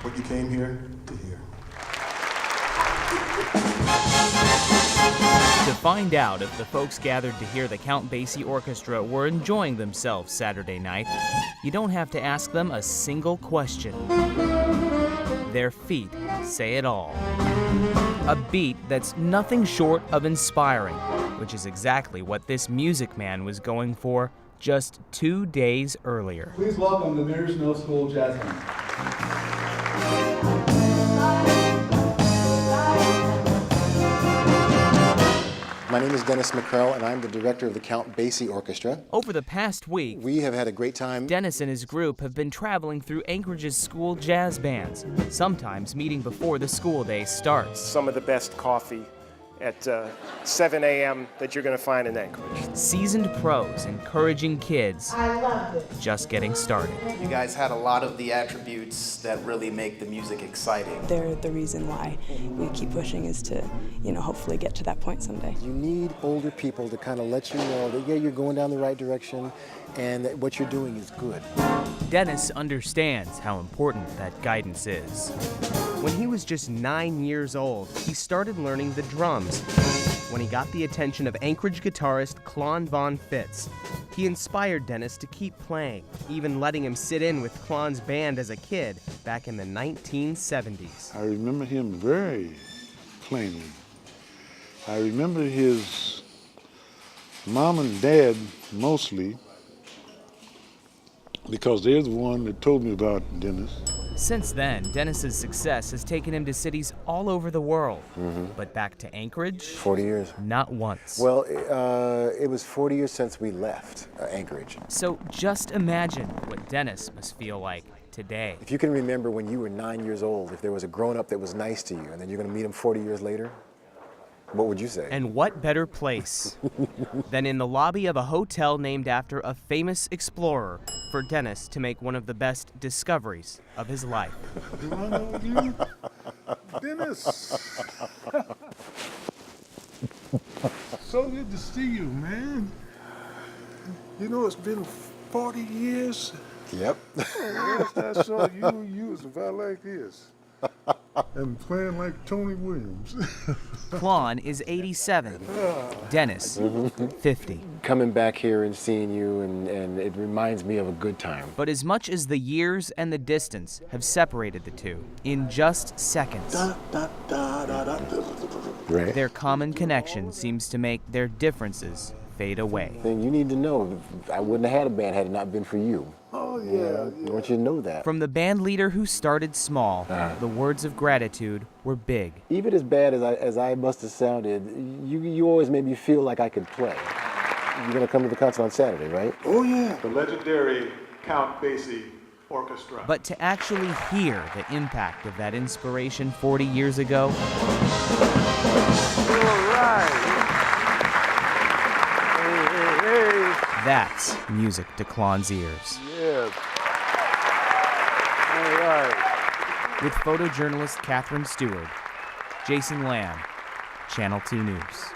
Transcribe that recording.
what you came here to hear. To find out if the folks gathered to hear the Count Basie Orchestra were enjoying themselves Saturday night, you don't have to ask them a single question. Their feet say it all. A beat that's nothing short of inspiring, which is exactly what this music man was going for just 2 days earlier. Please welcome the Mary's Middle School Jazz Band. My name is Dennis McCrell, and I'm the director of the Count Basie Orchestra. Over the past week, we have had a great time. Dennis and his group have been traveling through Anchorage's school jazz bands, sometimes meeting before the school day starts. Some of the best coffee at 7 a.m. that you're going to find in Anchorage. Seasoned pros encouraging kids just getting started. You guys had a lot of the attributes that really make the music exciting. They're the reason why we keep pushing, is to, hopefully get to that point someday. You need older people to kind of let you know that, yeah, you're going down the right direction and that what you're doing is good. Dennis understands how important that guidance is. When he was just 9 years old, he started learning the drums. When he got the attention of Anchorage guitarist Klon Von Fitz, he inspired Dennis to keep playing, even letting him sit in with Klon's band as a kid back in the 1970s. I remember him very plainly. I remember his mom and dad mostly, because they're the one that told me about Dennis. Since then, Dennis's success has taken him to cities all over the world. But back to Anchorage? 40 years. Not once. Well, it was 40 years since we left Anchorage. So just imagine what Dennis must feel like today. If you can remember when you were 9 years old, if there was a grown-up that was nice to you, and then you're going to meet him 40 years later, what would you say? And what better place than in the lobby of a hotel named after a famous explorer for Dennis to make one of the best discoveries of his life. Do I know you? Dennis! So good to see you, man. You know, it's been 40 years. Yep. Last I saw you, you was about like this. And playing like Tony Williams. Klon is 87, Dennis 50. Coming back here and seeing you, and it reminds me of a good time. But as much as the years and the distance have separated the two, in just seconds, Right. their common connection seems to make their differences fade away. Then you need to know, I wouldn't have had a band had it not been for you. Oh, yeah. I want you to know that. From the band leader who started small, the words of gratitude were big. Even as bad as I must have sounded, you always made me feel like I could play. You're going to come to the concert on Saturday, right? Oh, yeah. The legendary Count Basie Orchestra. But to actually hear the impact of that inspiration 40 years ago, All right. that's music to Klon's ears. Yes. All right. With photojournalist Catherine Steward, Jason Lamb, Channel 2 News.